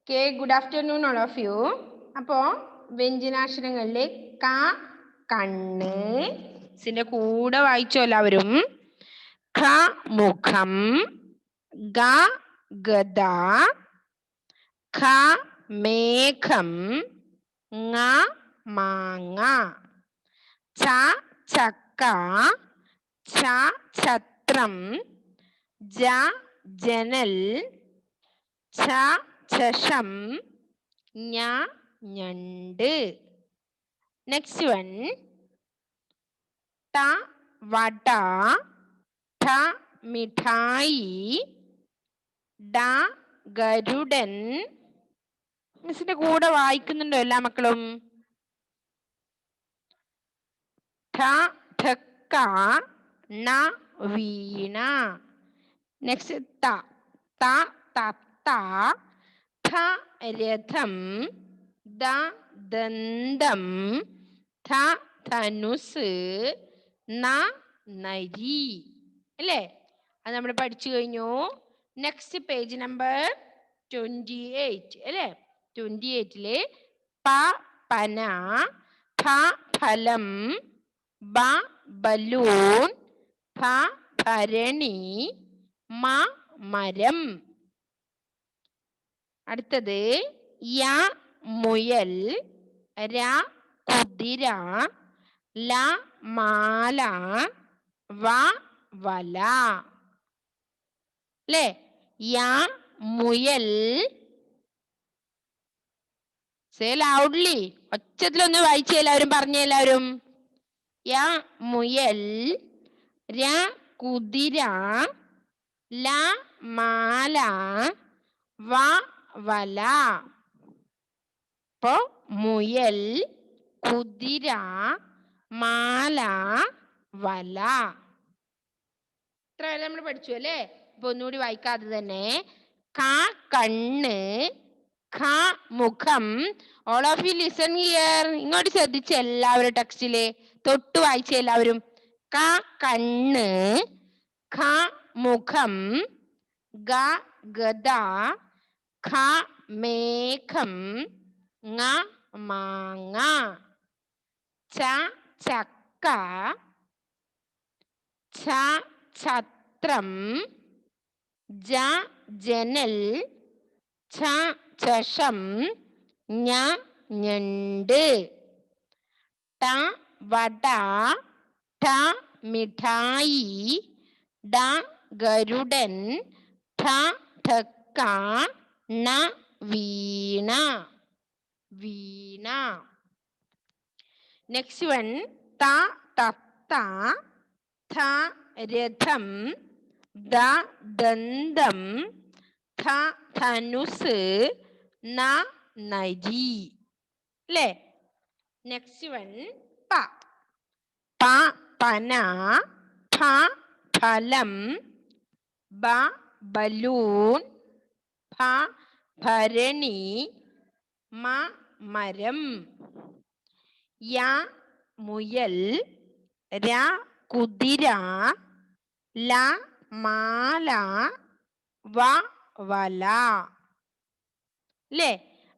Okay, good afternoon all of you. അപ്പോൾ വ്യഞ്ജനാക്ഷരങ്ങളിലെ ക കണ്ണ് സിന്റെ കൂടെ വായിച്ചോ എല്ലാവരും. ഖ മുഖം, ഗ ഗദ, ഖ മേഘം, ങ മാങ്ങ, ച ചക്ക, ഛ ഛത്രം, ജ ജനൽ, ഛ ചഷം, ഞ ഞണ്ട്. നെക്സ്റ്റ് വൺ ട വട, ഠ മിഠായി, ഡ ഗരുഡൻ. മിസ്സിന്റെ കൂടെ വായിക്കുന്നുണ്ടോ എല്ലാ മക്കളും? ഠ ഠക്ക, ണ വീണ. നെക്സ്റ്റ് ത ത തത്ത, ഥ രഥം, ദ ദന്തം, ധ ധനുസ്, ന നരി. അല്ലേ? അത് നമ്മൾ പഠിച്ചു കഴിഞ്ഞു. നെക്സ്റ്റ് പേജ് നമ്പർ 28 അല്ലേ? 28 പ പന, ഫ ഫലം, ബ ബലൂൺ, ഭ ഭരണി, മ മരം. അടുത്തത് യ മുയൽ, ര കുതിര, ല മാല, വ വല. അല്ലേ? യ മുയൽ. സേ ലൗഡ്ലി, ഒച്ചത്തിലൊന്ന് വായിച്ചേ എല്ലാവരും, പറഞ്ഞേ എല്ലാവരും. യ മുയൽ, ര കുതിര, ല മാല, വ വല. അപ്പോ മുയൽ, കുതിര, മാല, വല. ഇത്ര വരെ നമ്മൾ പഠിച്ചു അല്ലേ? അപ്പൊ ഒന്നുകൂടി വായിക്കാതെ തന്നെ. ക കണ്ണ്, ഖ മുഖം. All of you listen here. ഇങ്ങോട്ട് ശ്രദ്ധിച്ച എല്ലാവരും ടെക്സ്റ്റില് തൊട്ട് വായിച്ച എല്ലാവരും. ക കണ്ണ്, ഖ മുഖം, ഗ ഗദ, ഖ മേഘം, ങ മാങ്ങ, ച ചക്ക, ഛ ഛത്രം, ജ ജനൽ, ഛ ചഷം, ഞ ഞണ്ട്. ട വട, ഠ മിഠായി, ഡ ഗരുഡൻ, ഠ ഠക്ക, ണ വീണ. വീണ. നെക്സ്റ്റ് വൺ ത തത്ത, ഥ രഥം, ദ ദന്തം, ധ ധനുസ്, ന നരി. അല്ലേ? നെക്സ്റ്റ് വൺ പ പ പന, ഫ ഫലം, ബ ബലൂൺ, ഭ ഭരണി, മ മരം. യ മുയൽ, ര കുതിര, ല മാല, വ വല. അല്ലേ?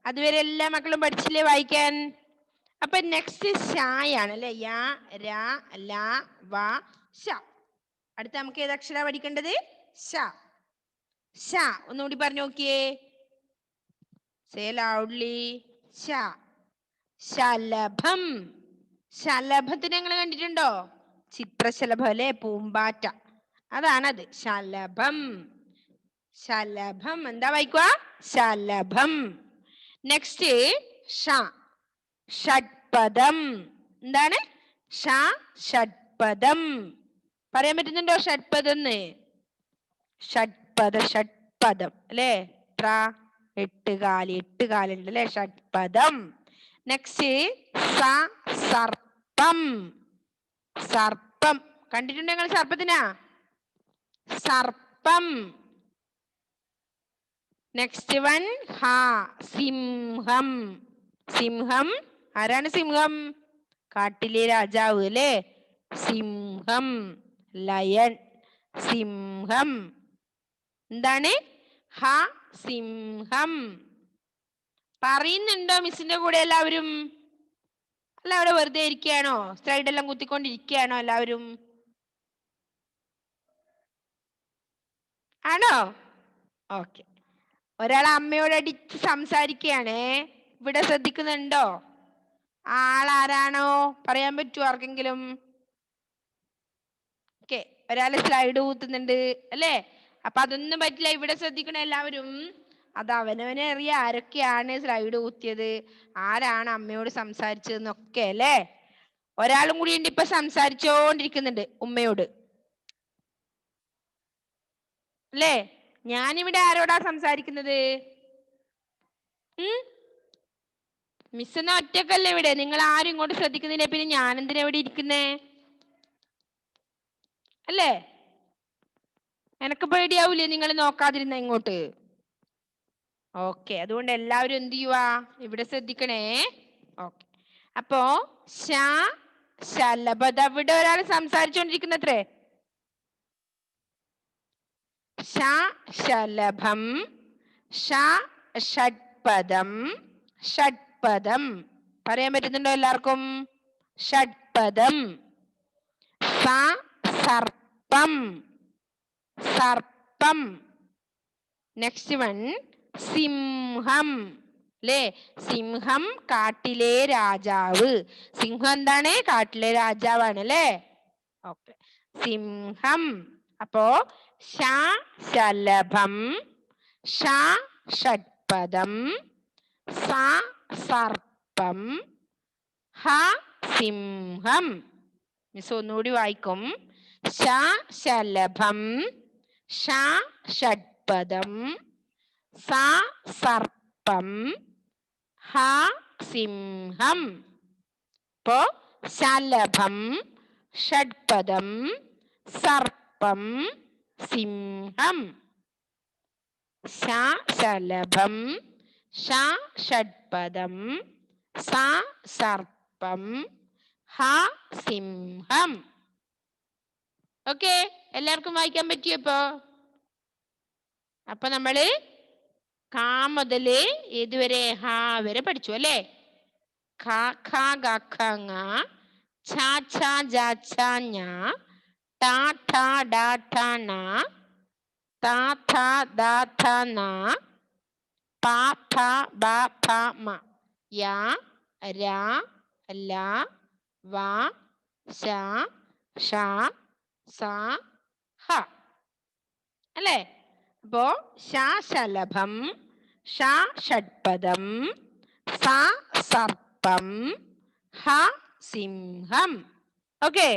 അതുവരെ എല്ലാ മക്കളും പഠിച്ചില്ലേ വായിക്കാൻ? അപ്പൊ നെക്സ്റ്റ് ഷായാണ് അല്ലെ? യ ര ല വ ഷ. അടുത്ത നമുക്ക് ഏത് അക്ഷര പഠിക്കേണ്ടത്? ഷ. ഷ ഒന്നുകൂടി പറഞ്ഞു നോക്കിയേ. Say loudly. ഷ. ശലഭം. ശലഭത്തിന് നിങ്ങൾ കണ്ടിട്ടുണ്ടോ? ചിത്രശലഭം അല്ലെ? പൂമ്പാറ്റ. അതാണത്. ശലഭം. ശലഭം. എന്താ വായിക്കുക? ശലഭം. നെക്സ്റ്റ് ഷ. ഷഡ്പദം. എന്താണ്? ഷ ഷഡ്പദം. പറയാൻ പറ്റുന്നുണ്ടോ ഷഡ്പദം? ഷഡ്പദ ഷഡ്പദം അല്ലേ? എട്ട് കാലുണ്ട് അല്ലെ? ഷഡ്പദം. നെക്സ്റ്റ് സ സർപ്പം. സർപ്പം കണ്ടിട്ടുണ്ടോ നിങ്ങൾ? സർപ്പത്തിനാ സർപ്പം. നെക്സ്റ്റ് വൺ ഹ സിംഹം. സിംഹം. ആരാണ് സിംഹം? കാട്ടിലെ രാജാവ് അല്ലേ? സിംഹം. ലയൺ. സിംഹം. എന്താണ്? ഹ സിംഹം. പറയുന്നുണ്ടോ മിസ്സിന്റെ കൂടെ എല്ലാവരും? അല്ല അവിടെ വെറുതെ ഇരിക്കുകയാണോ? സ്ലൈഡ് എല്ലാം കുത്തിക്കൊണ്ടിരിക്കുകയാണോ എല്ലാവരും? ആണോ? ഓക്കെ. ഒരാൾ അമ്മയോട് അടിച്ച് സംസാരിക്കുകയാണേ. ഇവിടെ ശ്രദ്ധിക്കുന്നുണ്ടോ? ആളാരാണോ പറയാൻ പറ്റുമോ ആർക്കെങ്കിലും? ഓക്കെ, ഒരാള് സ്ലൈഡ് കൂത്തുന്നുണ്ട് അല്ലേ? അപ്പൊ അതൊന്നും പറ്റില്ല. ഇവിടെ ശ്രദ്ധിക്കണ എല്ലാവരും. അത് അവനവനെ അറിയാം ആരൊക്കെയാണ് സ്ലൈഡ് കുത്തിയത്, ആരാണ് അമ്മയോട് സംസാരിച്ചതെന്നൊക്കെ അല്ലേ? ഒരാളും കൂടി ഉണ്ട് ഇപ്പൊ സംസാരിച്ചോണ്ടിരിക്കുന്നുണ്ട് ഉമ്മയോട് അല്ലേ? ഞാനിവിടെ ആരോടാ സംസാരിക്കുന്നത്? മിസ് എന്ന ഒറ്റക്കല്ലേ ഇവിടെ? നിങ്ങൾ ആരും ഇങ്ങോട്ട് ശ്രദ്ധിക്കുന്നില്ല, പിന്നെ ഞാൻ എന്തിനാ ഇവിടെ ഇരിക്കുന്നേ? അല്ലേ? എനക്ക് പേടിയാവൂലേ നിങ്ങൾ നോക്കാതിരുന്ന ഇങ്ങോട്ട്? ഓക്കെ, അതുകൊണ്ട് എല്ലാവരും എന്ത് ചെയ്യുവാ? ഇവിടെ ശ്രദ്ധിക്കണേ. ഓക്കെ, അപ്പോ ശലഭത ഇവിടെ ഒരാൾ സംസാരിച്ചോണ്ടിരിക്കുന്നത്രേ. ശലഭം, ഷഡ്പദം. ഷഡ്പദം പറയാൻ പറ്റുന്നുണ്ടോ എല്ലാവർക്കും? ഷഡ്പദം. സർപ്പം. സർപ്പം. നെക്സ്റ്റ് വൺ സിംഹം അല്ലേ? സിംഹം കാട്ടിലെ രാജാവ്. സിംഹം എന്താണ്? കാട്ടിലെ രാജാവാണ് അല്ലേ? ഓക്കെ, സിംഹം. അപ്പോ ശലഭം, ഷഡ്പദം, സർപ്പം, സിംഹം. മിസ് ഒന്നുകൂടി വായിക്കും. ശലഭം, ഷഡ്പദം, സർപ്പം, സിംഹം. ഇപ്പോ ശലഭം, ഷഡ്പദം, സർപ്പം, സിംഹം. ശലഭം, ഷഡ്പദം, സർപ്പം, സിംഹം. ഓക്കെ, എല്ലാവർക്കും വായിക്കാൻ പറ്റിയപ്പോ? അപ്പൊ നമ്മള് കാ മുതല് ഏതുവരെ? ഹാ വരെ പഠിച്ചു അല്ലേ? ഖ ഖ ഗ ഘ ങ, ഛ ഛ ജ ഛ ഞ, ട ഠ ഡ ഠ ണ, ത ഥ ദ ഥ ന, പ ഫ ബ ഭ മ, യ ര ല വ ശ ഷ സ ഹ അല്ലേ? അപ്പോ ശലഭം, ഷഡ്പദം, സർപ്പം, സിംഹം. ഓക്കെ,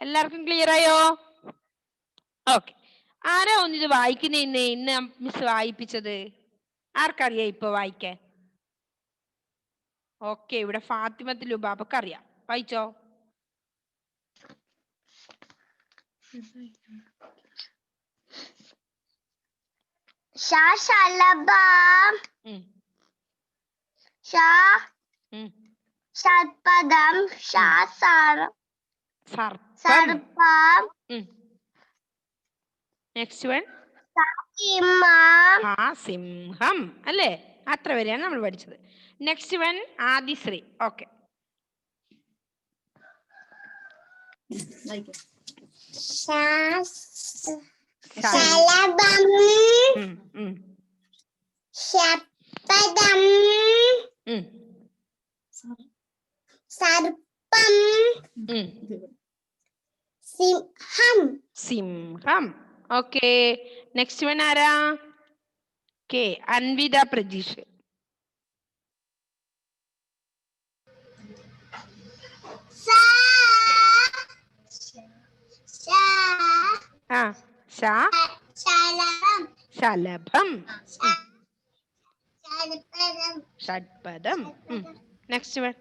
എല്ലാവർക്കും ക്ലിയർ ആയോ? ഓക്കെ, ആരാ ഒന്നിത് വായിക്കുന്നേ? ഇന്ന് മിസ് വായിപ്പിച്ചത് ആർക്കറിയാം ഇപ്പൊ വായിക്കാൻ? ഓക്കെ, ഇവിടെ ഫാത്തിമത്ത് ലുബാബക്ക് അറിയാം. വായിച്ചോ. ശലഭം, ഷഡ്പദം, സർപ്പം. നെക്സ്റ്റ് വൺ സിംഹം അല്ലേ? അത്ര വരെയാണ് നമ്മൾ പഠിച്ചത്. Next one Adishree. ഓക്കെ, ശലഭം, ഷഡ്പദം, സർപ്പം, സിംഹം. സിംഹം. ഓക്കെ, നെക്സ്റ്റ് വൺ ആരാ? കെ അൻവിത പ്രജീഷ്. ശലഭം, ഷഡ്പദം. നെക്സ്റ്റ് വൺ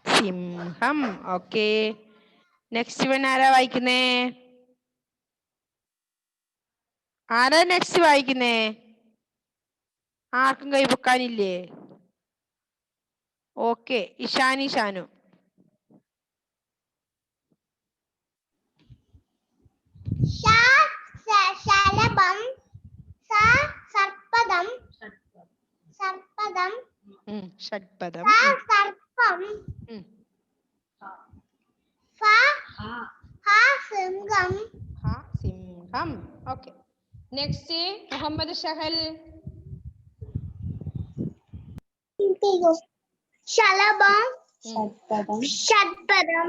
സിംഹം. ഓക്കെ, നെക്സ്റ്റ് വൺ ആരാ വായിക്കുന്നേ? ആരാ നെക്സ്റ്റ് വായിക്കുന്നേ? ആർക്കും കൈ പൊക്കാനില്ലേ? ഓക്കെ, ഇഷാനി ഷാനു. ഷഡ്പദം. സർപ്പം സിംഹം സിംഹം. ഓക്കെ. നെക്സ്റ്റ് മുഹമ്മദ് ഷഹൽ. ശലഭം ഷഡ്പദം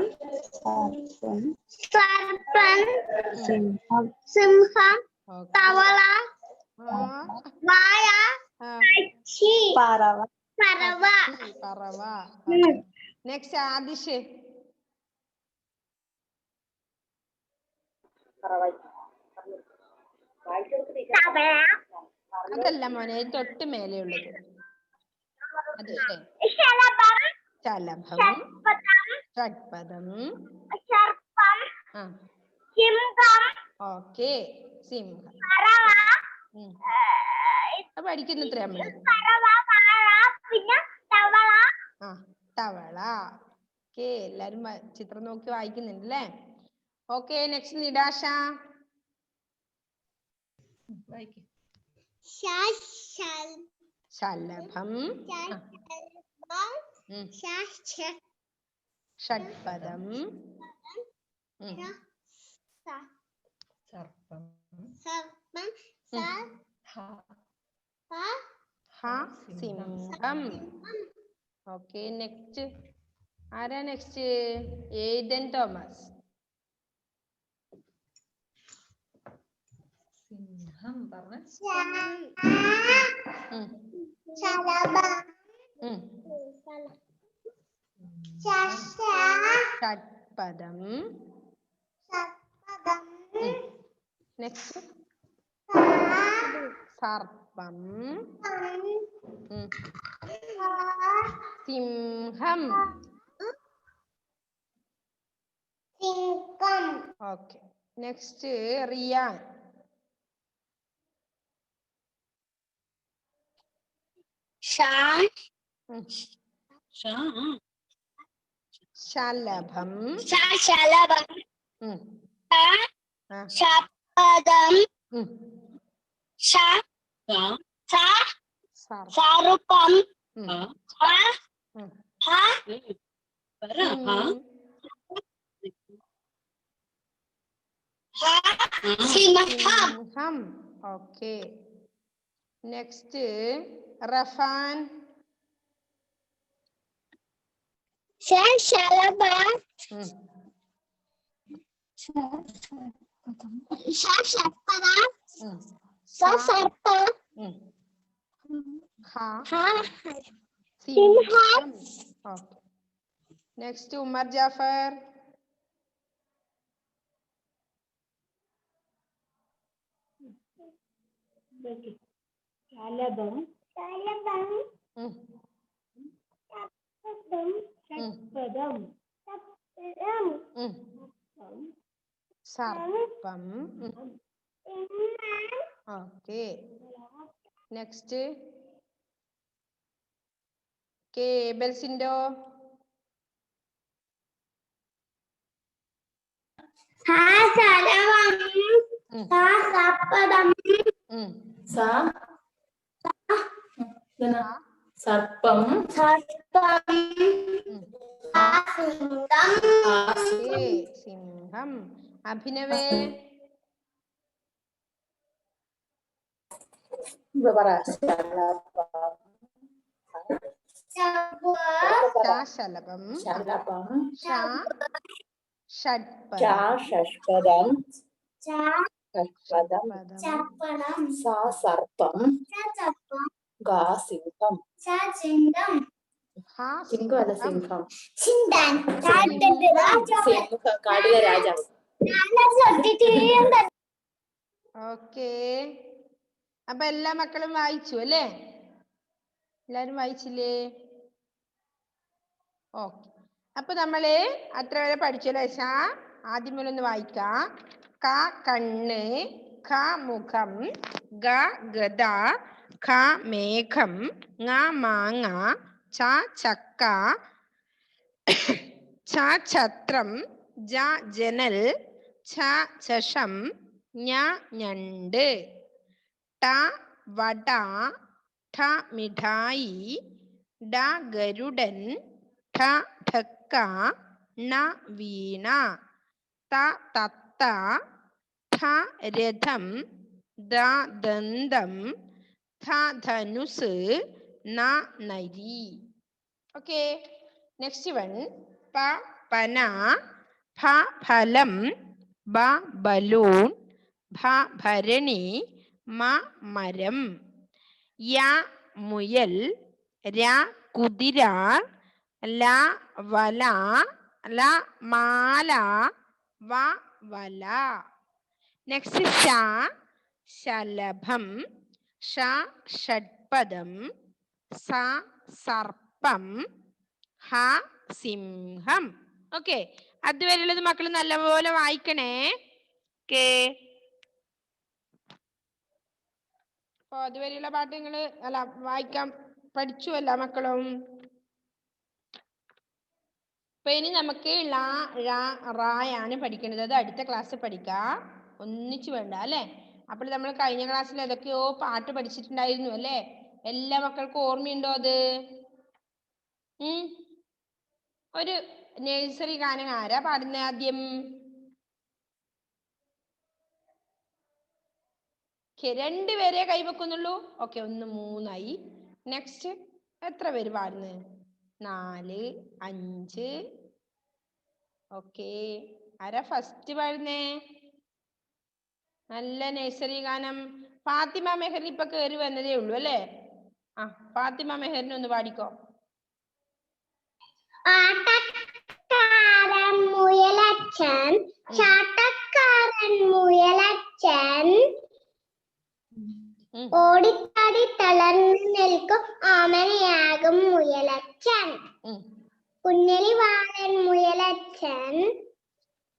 സർപ്പം സിംഹം തവള വായ പക്ഷി പറവ. നെക്സ്റ്റ് ആദിഷ്. അതല്ല മോനെ, തൊട്ട് മേലെയുള്ളത്. ആദിഷേ. ശലഭം ഷഡ്പദം ഓക്കെ. സിംഹം പഠിക്കുന്നത്ര നമ്മള്. തവള. ഓക്കെ, എല്ലാരും ചിത്രം നോക്കി വായിക്കുന്നുണ്ടല്ലേ? ഓക്കെ. നെക്സ്റ്റ് നിഡാഷ. ശലഭം ഷഡ്പദം സിംഹം. ഓക്കെ. നെക്സ്റ്റ് ആരാ? നെക്സ്റ്റ് ഏദൻ തോമസ്. സിംഹം പറഞ്ഞ ഷഡ്പദം. നെക്സ്റ്റ് സർപ്പം സിംഹം. ഓക്കെ. നെക്സ്റ്റ് റിയാൻ. ശലഭം ഷഡ്പദം സർപ്പം സിംഹം. ഓക്കെ. നെക്സ്റ്റ് റഫാൻ. ശലഭം ഷഡ്പദം സർപ്പം സിംഹം. ഓക്കെ. നെക്സ്റ്റ് ഉമർ ജാഫർ. ശലഭം ഷഡ്പദം സർപ്പം. ഓക്കെ. നെക്സ്റ്റ് കേബൽസിൻഡോ. സർപ്പം സിംഹം. അഭിനവേ. ശലഭം ഷഡ്പദം സർപ്പം സിംഹം. സിംഹം. കാടിലെ രാജാവ്. ഓക്കെ. അപ്പൊ എല്ലാ മക്കളും വായിച്ചു അല്ലേ? എല്ലാരും വായിച്ചില്ലേ? ഓക്കെ. അപ്പൊ നമ്മള് അത്ര വരെ പഠിച്ചല്ലേ? ആദ്യം മുതലൊന്ന് വായിക്കാം. ക കണ്ണ്, ഖ മുഖം, ഗ ഗദ, ഖ മേഘം, ങ മാങ്ങ, ച ചക്ക, ഛ ഛത്രം, ജ ജനൽ, ഛ ചഷം, ഞ ഞണ്ട്, ട വട, ഠ മിഠായി, ഡ ഗരുഡൻ, ഠ ഠക്ക, ണ വീണ, ത തത്ത, ഥ രഥം, ദ ദന്തം, ധ ധനുസ്, ന നരി. Okay, next one. പ പന, ഫ ഫലം, ബ ബലൂൺ, ഭ ഭരണി, മ മരം, യ മുയൽ, ര കുതിര, ല വല, ല മാല, വ വല. നെക്സ്റ്റ് ശ ശലഭം, ഷ ഷഡ്പദം, സ സർപ്പം, ഹ സിംഹം. ഓക്കെ, അതുവരെയുള്ളത് മക്കൾ നല്ലപോലെ വായിക്കണേ. ഓക്കെ, അപ്പൊ അതുവരെയുള്ള പാട്ട് നിങ്ങൾ അല്ല വായിക്കാൻ പഠിച്ചുവല്ല മക്കളും. അപ്പൊ ഇനി നമുക്ക് ള ഴ റായാണ് പഠിക്കേണ്ടത്. അത് അടുത്ത ക്ലാസ്സിൽ പഠിക്കാം, ഒന്നിച്ചു വേണ്ട അല്ലേ. അപ്പോൾ നമ്മൾ കഴിഞ്ഞ ക്ലാസ്സിൽ ഏതൊക്കെയോ പാട്ട് പഠിച്ചിട്ടുണ്ടായിരുന്നു അല്ലേ. എല്ലാ മക്കൾക്കും ഓർമ്മയുണ്ടോ അത്? ഒരു നഴ്സറി ഗാനം ആരാ പാടുന്നത് ആദ്യം? രണ്ടുപേരെ കൈവെക്കുന്നുള്ളൂ. ഓക്കെ, 1 3 നെക്സ്റ്റ് എത്ര പേര് പാടുന്നത്? 4 5. ഓക്കെ, ആരാ ഫസ്റ്റ് പാടുന്നേ? നല്ല നഴ്സറി ഗാനം ഫാത്തിമ മെഹർ ഇപ്പൊ കയറി വന്നതേ ഉള്ളൂ അല്ലേ. ആ, ഫാത്തിമ മെഹറിനെ ഒന്ന് പാടിക്കോ. ആട്ടക്കാരൻ മുയലച്ചൻ, ചാട്ടക്കാരൻ മുയലച്ചൻ, ഓടിച്ചാടി തളർന്നു നിൽക്കും ഓമനയാകും മുയലച്ചൻ. കുഞ്ഞലി വാലൻ മുയലച്ചൻ,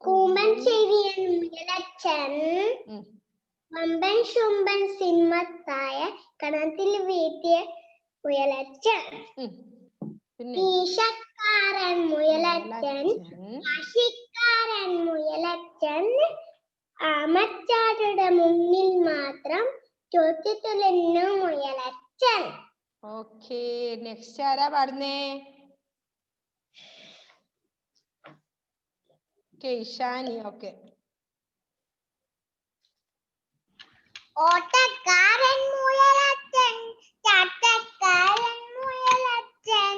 കൂമ്പൻ ചെവിയൻ മുയലച്ചൻ, വമ്പൻ ശുംബൻ സിംഹത്തായ കണത്തിൽ വീട്ടിയ മുയലച്ചൻ. ഈശക്കാരൻ മുയലച്ചൻ, കാശിക്കാരൻ മുയലച്ചൻ, ആമച്ചാരുടെ മുന്നിൽ മാത്രം ചോറ്റുതുലഞ്ഞു മുയലച്ചൻ. ഓക്കെ, നെക്സ്റ്റ് ആരാ പാടുന്നേ? ഇഷാനി. ഓക്കെ, ഓട്ടക്കാരൻ മുയലച്ചൻ, ചാട്ടക്കാരൻ മുയലച്ചൻ,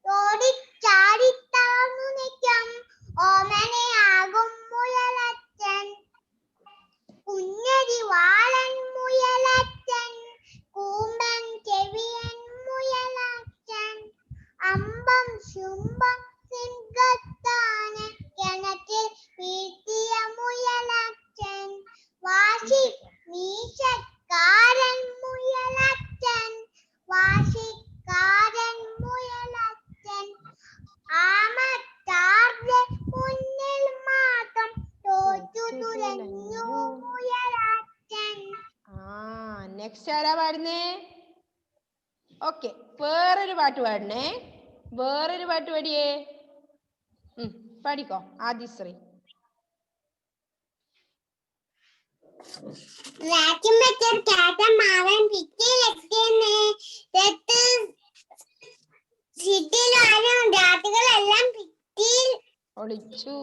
ഓടിച്ചാടി താഴ്ന്നു നിൽക്കും ഓമനയാകും മുയലച്ചൻ. കുഞ്ഞരി വാളൻ മുയലച്ചൻ, കൂമ്പൻ ചെവിയൻ മുയലച്ചൻ, അമ്പം ശുംഭം സിംഹത്താനെ കിണറ്റിൽ വീഴ്ത്തിയ മുയലച്ചൻ. വാശി മീശക്കാരൻ മുയലച്ചൻ, വാശിക്കാരൻ മുയലച്ചൻ, ആമച്ചാരുടെ മുന്നിൽ മാത്രം തോറ്റു തുലഞ്ഞു മുയലച്ചൻ. നെക്സ്റ്റ് ആരാ പാടുന്നേ? ഓക്കെ, വേറൊരു പാട്ട് പാടണേ. വേറൊരു പാട്ട് പാടിയേ. പാടിക്കോ ആദിശ്രീ. ഒളിച്ചു.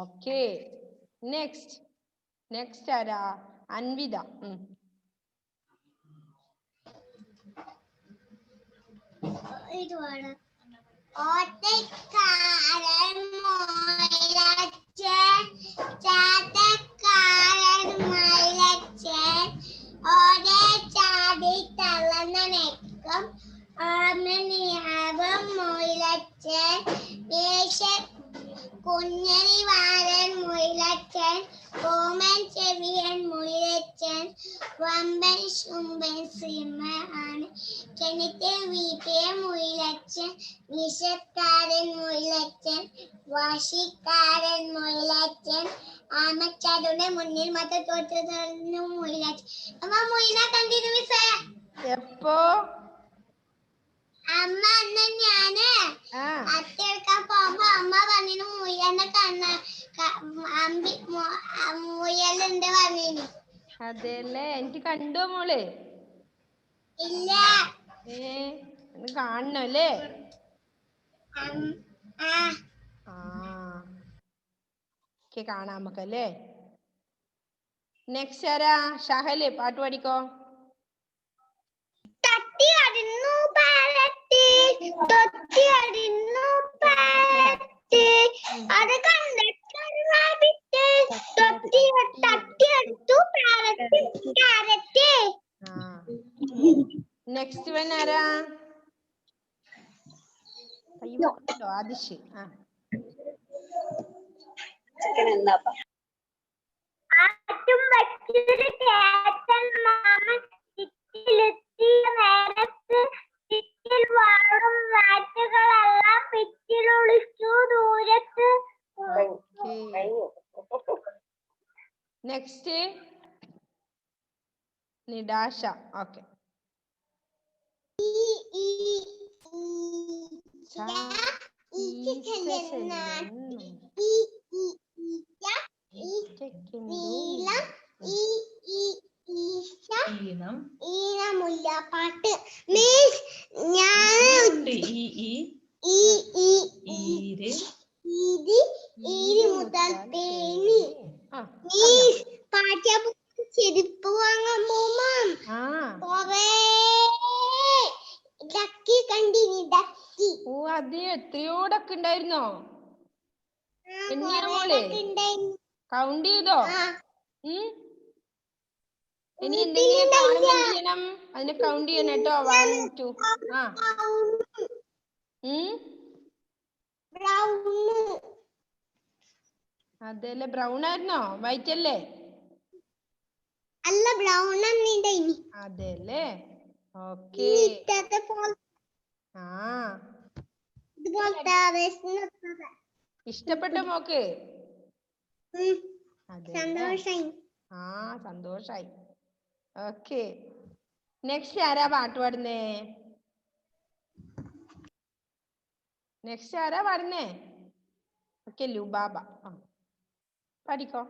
ഓക്കെ, നെക്സ്റ്റ് ആരാ? അൻവിത. ഓട്ടക്കാരൻ മുയലച്ചൻ, ചാട്ടക്കാരൻ മുയലച്ചൻ, ഓടെ ചാടി തളർന്നു നിൽക്കും ഓമനയാകും മുയലച്ചൻ. കുഞ്ഞലി വാലൻ മുയലച്ചൻ, കൂമ്പൻ ചെവിയൻ മുയലച്ചൻ, വമ്പൻ ശുംബൻ സിംഹമാണ് കിണറ്റിൽ വീട്ടിയ മുയലച്ചൻ. വിഷക്കാരൻ മുയലച്ചൻ, വാശിക്കാരൻ മുയലച്ചൻ, ആമച്ചാരുടെ മുന്നിൽ മാത്രം തോറ്റു തുറന്നു മുയലച്ചൻ. അമ്മ മുയല കണ്ടിരുന്നു മിസ്സേ? എപ്പോ? അമ്മ അന്ന് ഞാന് അത്തെടുക്കാൻ പോകുമ്പോ അമ്മ പറഞ്ഞു മുയലിനെ മുയലുണ്ട് പറഞ്ഞു. അതെല്ലേ, എനിക്ക് കണ്ടോ മോള്? ഇല്ല. ഒന്ന് കാണണം അല്ലേ? കാണാം നമുക്കല്ലേ. നെക്സ്റ്റ് ആരാ? ഷഹല് പാട്ട് പാടിക്കോ. തട്ടി അടിന്നു പാരട്ടി തൊട്ടി അടിന്നു പാരട്ടി അത് കണ്ടിട്ട് തൊട്ടി തട്ടി എടുത്തു പാരട്ടി കാരറ്റ്. നെക്സ്റ്റ് വൺ ആരാ? ആദിഷ്. ആറ്റും വച്ചൊരു കേട്ടൻ മാമൻ ചിറ്റിലെത്തിയ നേരത്ത് ചിറ്റിൽ വാഴും വാറ്റുകളെല്ലാം പിറ്റിലൊളിച്ചു ദൂരത്ത്. നെക്സ്റ്റ് നിഡാഷ. ഓക്കെ. ഈണമുല്ലപ്പാട്ട് മീൻസ് ഞാൻ മുതൽ പേനി മീൻസ് പാഠ്യപുസ്തകം ചെരുപ്പ് വാങ്ങാൻ പോകുമ്പം കൊറേ ഡക്കി കണ്ടിനി ഡക്കി. അത് എത്രയോ ഡക്ക് ഉണ്ടായിരുന്നോ? കൗണ്ട് ചെയ്തോ? ഇനി എന്തെങ്കിലും കാണുമ്പോ എന്ത് ചെയ്യണം? അതിനെ കൗണ്ട് ചെയ്യണം കേട്ടോ. 1 2. അതെല്ലേ, ബ്രൗൺ ആയിരുന്നോ? വൈറ്റ് അല്ലേ? അല്ല, ബ്രൗൺ അതെല്ലേ. ഓക്കേ. ഇഷ്ടപ്പെട്ട മോക്ക്? സന്തോഷായി. ഓക്കെ. നെക്സ്റ്റ് ആരാ പാട്ട് പാടുന്നേ? ഓക്കെ, ലുബാബ. പാടിക്കോ.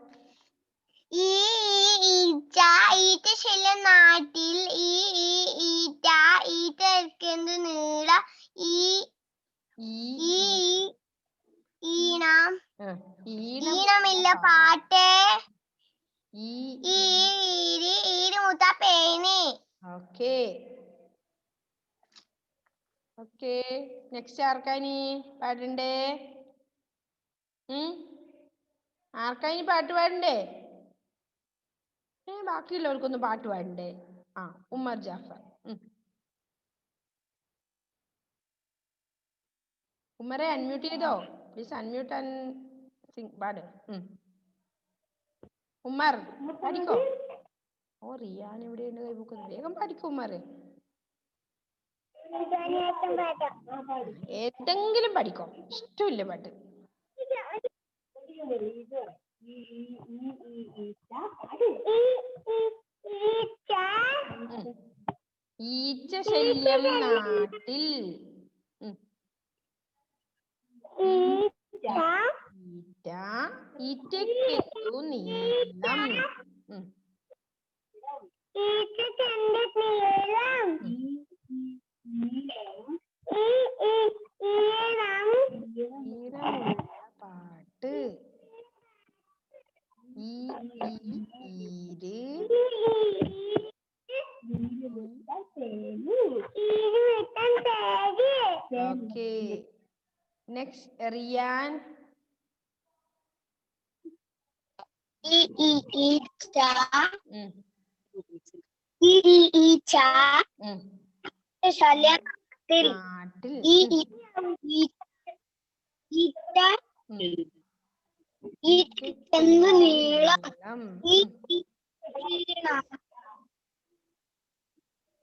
നാട്ടിൽ ഈറ്റ നീള ഈണമില്ല പാട്ടേ ഈരുമുത്ത പേനി. ഓക്കെ. നെക്സ്റ്റ് ആർക്കാനി പാടണ്ടേ? ആർക്കാനി പാട്ട് പാടണ്ടേ? ബാക്കിയുള്ളവർക്കൊന്നും പാട്ട് പാടണ്ടേ? ഉമ്മർ ജാഫർ. ഉമ്മറെ അൺമ്യൂട്ട് ചെയ്തോ? Please unmute and sing. പാട്. ഉമ്മർ പാടിക്കോ. റിയാൻ എവിടെയുണ്ട്? കൈബുക്കുന്നത്. വേഗം പാടിക്കോ ഉമ്മറെ. ഏതെങ്കിലും പാടിക്കോ, ഇഷ്ടമില്ല പാട്ട്. ഈച്ച ശല്യം നാട്ടിൽ. ഈറ്റയ്ക്കെന്തു നീളം? പാട്ട്. ഓക്കെ. നെക്സ്റ്റ് റിയാൻ.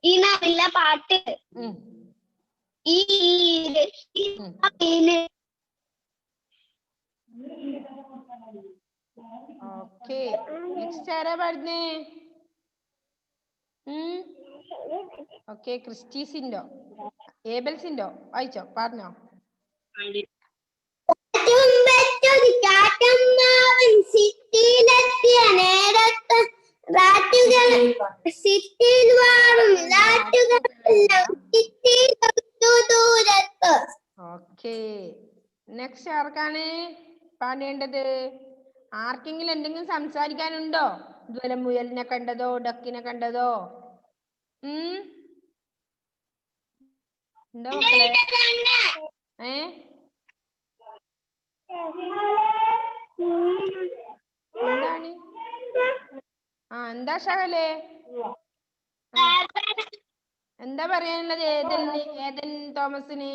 ഈണമില്ല പാട്ട്. ഓക്കെ. നെക്സ്റ്റ് ആരാ പാടുന്നേ? ഓക്കെ, ക്രിസ്റ്റീസിൻഡോ ഏബൽസിൻഡോ വായിച്ചോ, പറഞ്ഞോ. സിറ്റിയിലെത്തിയ നേരത്ത് സിറ്റിയിൽ വാഴും നെക്സ്റ്റ് ആർക്കാണ് പാടേണ്ടത്? ആർക്കെങ്കിലും എന്തെങ്കിലും സംസാരിക്കാനുണ്ടോ? ഇതുപോലെ മുയലിനെ കണ്ടതോ ഡക്കിനെ കണ്ടതോ? ഉണ്ടോ മക്കളെ? എന്താണ്? എന്താ ഷഹലേ? എന്താ പറയാനുള്ളത് ഏതൻ തോമസിന്?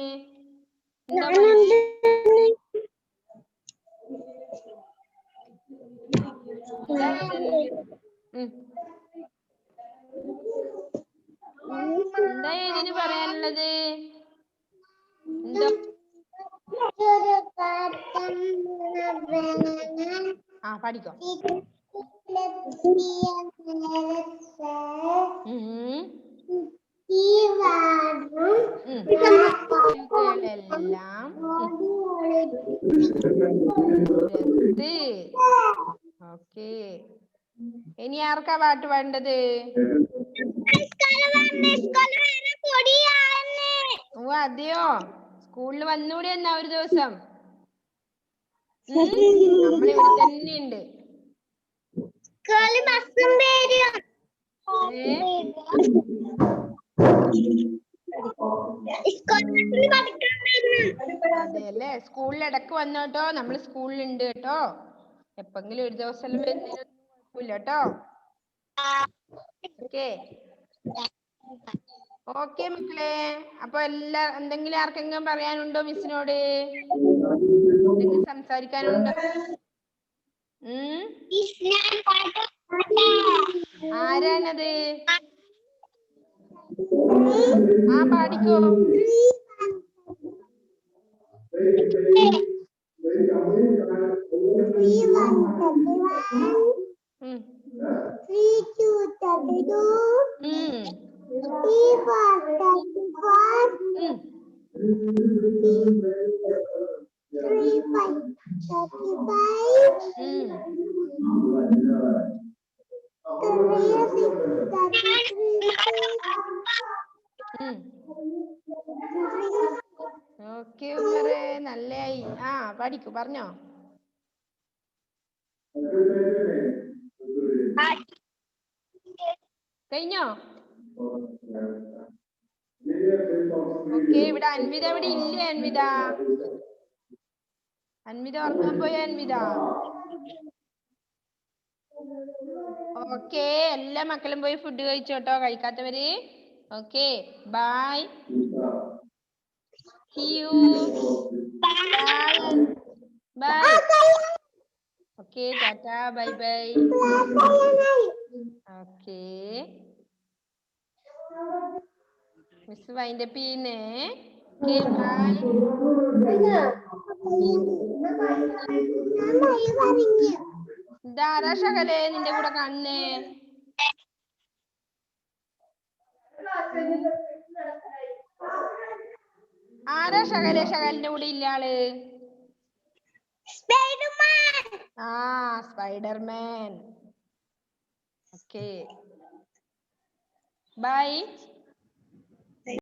എന്താ എന്താ ഇതിന് പറയാനുള്ളത്? എന്തോ പഠിക്കോ. എല്ലാം ഓക്കേ. ഇനി ആർക്കാ പാട്ട് വേണ്ടത്? ഓ അതെയോ, സ്കൂളിൽ വന്നൂടെ എന്നാ ഒരു ദിവസം? നമ്മളിവിടെ തന്നെ ഉണ്ട്. അതെയല്ലേ, സ്കൂളിൽ ഇടക്ക് വന്നോട്ടോ. നമ്മൾ സ്കൂളിലുണ്ട് കേട്ടോ. എപ്പെങ്കിലും ഒരു ദിവസം വരുന്നതിനൊന്നും കുഴപ്പമില്ല കേട്ടോ. ഓക്കേ ഓക്കെ മക്കളെ. അപ്പൊ എന്തെങ്കിലും ആർക്കെങ്കിലും പറയാനുണ്ടോ മിസ്സിനോട്? എന്തെങ്കിലും സംസാരിക്കാനുണ്ടോ? ആരാണത്? പാടിക്കോ. ഓക്കെ ഉമ്മറേ, നല്ലായി. പഠിക്കൂ, പറഞ്ഞോ. കഴിഞ്ഞോ? ഓക്കെ. ഇവിടെ അൻവിത ഇവിടെ ഇല്ലേ? അൻവിത ഉറങ്ങാൻ പോയ? അൻവിത ഓക്കെ. എല്ലാ മക്കളും പോയി ഫുഡ് കഴിച്ചോട്ടോ, കഴിക്കാത്തവര്. Okay, bye. See you. Bye. Okay, tata, bye bye. Okay. Miss wind up ചെയ്യുന്നേ. Okay, bye. ഇതാരാ ഷഹലേ നിന്റെ കൂടെ കാണുന്നേ? ആരാ ഷഹലേ ഷഹലിന്റെ കൂടെ ഇല്ല ആള്? സ്പൈഡർമാൻ. Okay, by.